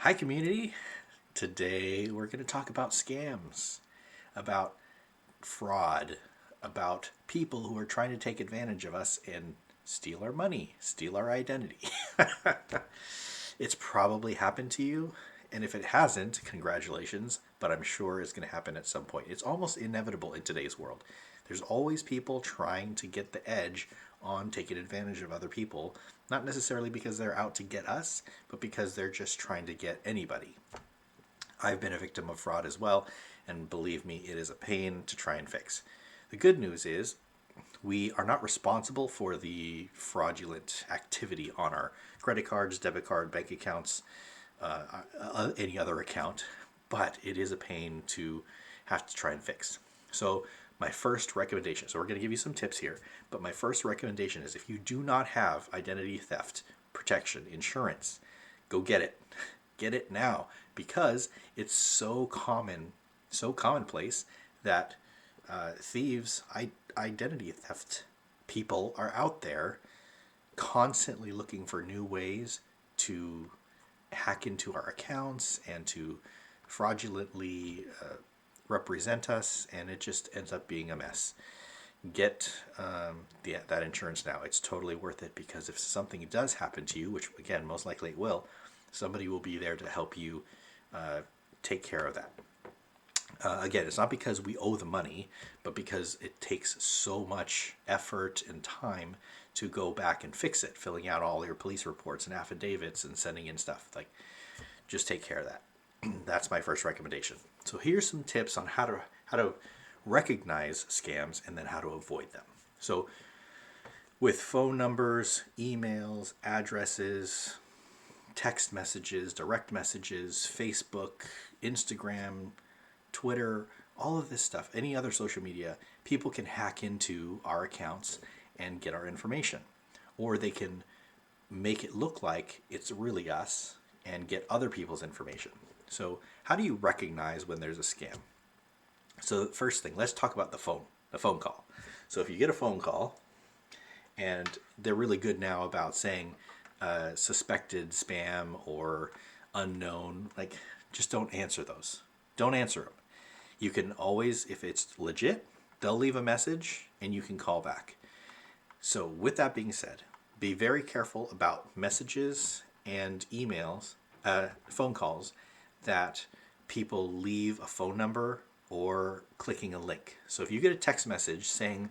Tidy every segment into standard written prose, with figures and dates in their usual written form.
Hi, community. Today we're going to talk about scams, about fraud, about people who are trying to take advantage of us and steal our money, steal our identity. It's probably happened to you, and if it hasn't, congratulations, but I'm sure it's going to happen at some point. It's almost inevitable in today's world. There's always people trying to get the edge on taking advantage of other people, not necessarily because they're out to get us, but because they're just trying to get anybody. I've been a victim of fraud as well, and believe me, it is a pain to try and fix. The good news is we are not responsible for the fraudulent activity on our credit cards, debit card, bank accounts, any other account, but it is a pain to have to try and fix. So, my first recommendation, so we're going to give you some tips here, but my first recommendation is if you do not have identity theft protection insurance, go get it. Get it now because it's so common, so commonplace that thieves, identity theft people are out there constantly looking for new ways to hack into our accounts and to fraudulently represent us, and it just ends up being a mess. Get that insurance now. It's totally worth it because if something does happen to you, which again, most likely it will, somebody will be there to help you take care of that. Again, it's not because we owe the money, but because it takes so much effort and time to go back and fix it, filling out all your police reports and affidavits and sending in stuff. Like, just take care of that. That's my first recommendation. So here's some tips on how to recognize scams and then how to avoid them. So with phone numbers, emails, addresses, text messages, direct messages, Facebook, Instagram, Twitter, all of this stuff, any other social media, people can hack into our accounts and get our information. Or they can make it look like it's really us and get other people's information. So, how do you recognize when there's a scam? So, first thing, let's talk about the phone call. So, if you get a phone call, and they're really good now about saying suspected spam or unknown, like, just don't answer those. Don't answer them. You can always, if it's legit, they'll leave a message and you can call back. So, with that being said, be very careful about messages and emails, phone calls that people leave a phone number or clicking a link. So, if you get a text message saying,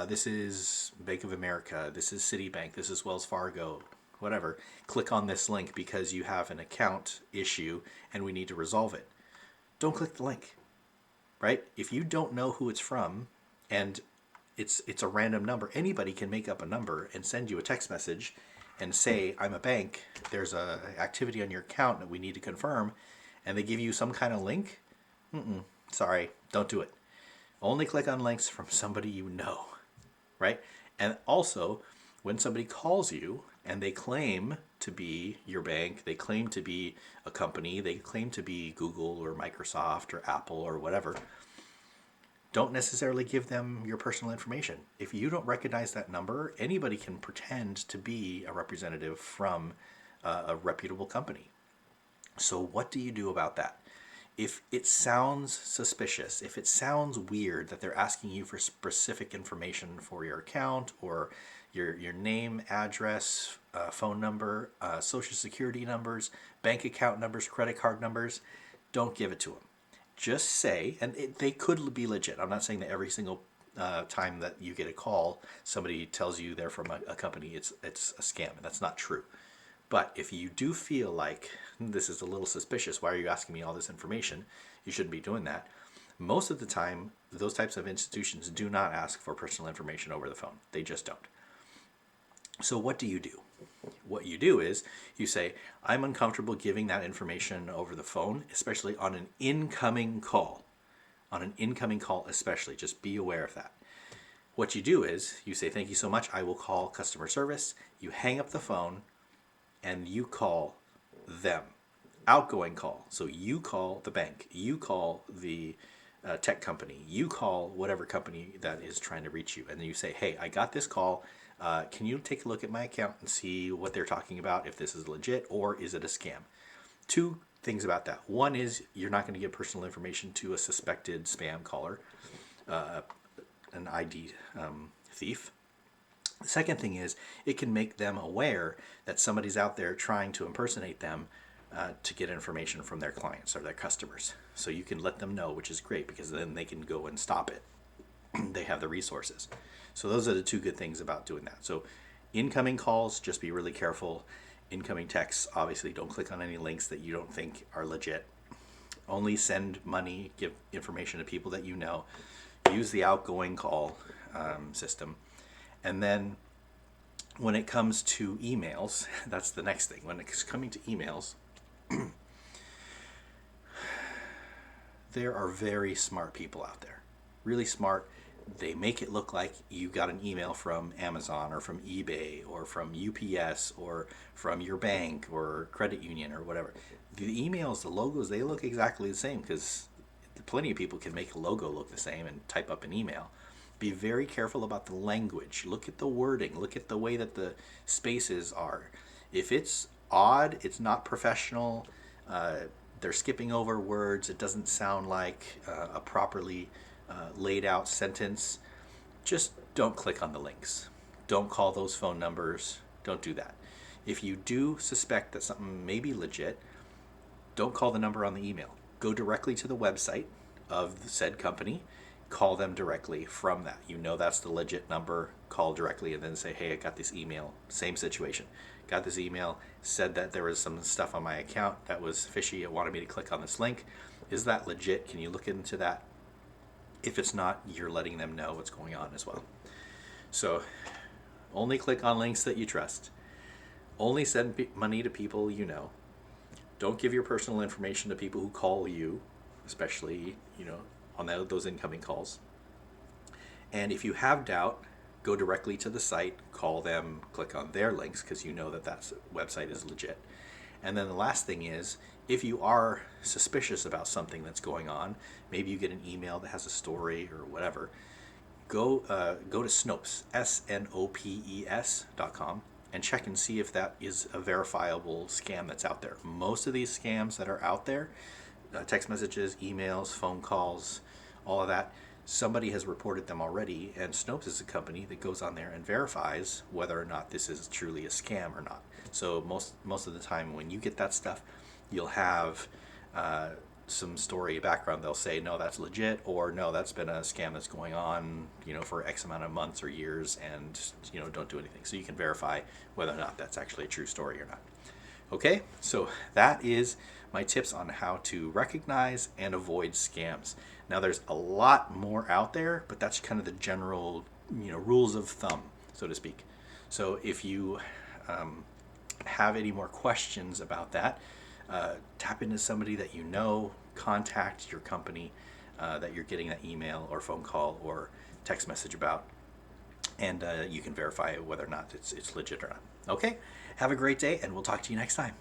this is Bank of America, this is Citibank, this is Wells Fargo, whatever, click on this link because you have an account issue and we need to resolve it. Don't click the link, right? If you don't know who it's from and it's a random number, anybody can make up a number and send you a text message and say, I'm a bank, there's a activity on your account that we need to confirm, and they give you some kind of link. Sorry, don't do it. Only click on links from somebody you know, right? And also, when somebody calls you and they claim to be your bank, they claim to be a company, they claim to be Google or Microsoft or Apple or whatever, don't necessarily give them your personal information. If you don't recognize that number, anybody can pretend to be a representative from a reputable company. So, what do you do about that? If it sounds suspicious, if it sounds weird that they're asking you for specific information for your account or your name, address, phone number, social security numbers, bank account numbers, credit card numbers, don't give it to them. Just say, and they could be legit. I'm not saying that every single time that you get a call, somebody tells you they're from a company, it's a scam. And that's not true. But if you do feel like this is a little suspicious, why are you asking me all this information? You shouldn't be doing that. Most of the time, those types of institutions do not ask for personal information over the phone. They just don't. So what do you do? What you do is you say, I'm uncomfortable giving that information over the phone, especially on an incoming call. On an incoming call, especially. Just be aware of that. What you do is you say, thank you so much. I will call customer service. You hang up the phone and you call them. Outgoing call. So you call the bank. You call the tech company. You call whatever company that is trying to reach you. And then you say, hey, I got this call. Can you take a look at my account and see what they're talking about, if this is legit or is it a scam? Two things about that. One is you're not going to give personal information to a suspected spam caller, an ID thief. The second thing is it can make them aware that somebody's out there trying to impersonate them to get information from their clients or their customers. So you can let them know, which is great because then they can go and stop it. They have the resources. So those are the two good things about doing that. So incoming calls, just be really careful. Incoming texts, obviously don't click on any links that you don't think are legit. Only send money, give information to people that you know. Use the outgoing call system. And then when it comes to emails, that's the next thing. When it's coming to emails, there are very smart people out there. Really smart. They make it look like you got an email from Amazon or from eBay or from UPS or from your bank or credit union or whatever. The emails, the logos, they look exactly the same because plenty of people can make a logo look the same and type up an email. Be very careful about the language. Look at the wording. Look at the way that the spaces are. If it's odd, it's not professional, they're skipping over words, it doesn't sound like a properly laid out sentence, just don't click on the links. Don't call those phone numbers. Don't do that. If you do suspect that something may be legit, don't call the number on the email. Go directly to the website of the said company. Call them directly from that. You know that's the legit number. Call directly and then say, hey, I got this email. Same situation. Got this email, said that there was some stuff on my account that was fishy. It wanted me to click on this link. Is that legit? Can you look into that? If it's not, you're letting them know what's going on as well. So only click on links that you trust. Only send money to people you know. Don't give your personal information to people who call you, especially, on those incoming calls. And if you have doubt, go directly to the site, call them, click on their links because you know that website is legit. And then the last thing is, if you are suspicious about something that's going on, maybe you get an email that has a story or whatever, go to Snopes, snopes.com, and check and see if that is a verifiable scam that's out there. Most of these scams that are out there, text messages, emails, phone calls, all of that, somebody has reported them already, and Snopes is a company that goes on there and verifies whether or not this is truly a scam or not. So most of the time when you get that stuff, you'll have some story background. They'll say, no, that's legit, or no, that's been a scam that's going on, for X amount of months or years, and, don't do anything. So you can verify whether or not that's actually a true story or not. Okay, so that is my tips on how to recognize and avoid scams. Now there's a lot more out there, but that's kind of the general, rules of thumb, so to speak. So if you have any more questions about that, tap into somebody that you know, contact your company that you're getting that email or phone call or text message about, and you can verify whether or not it's legit or not. Okay, have a great day, and we'll talk to you next time.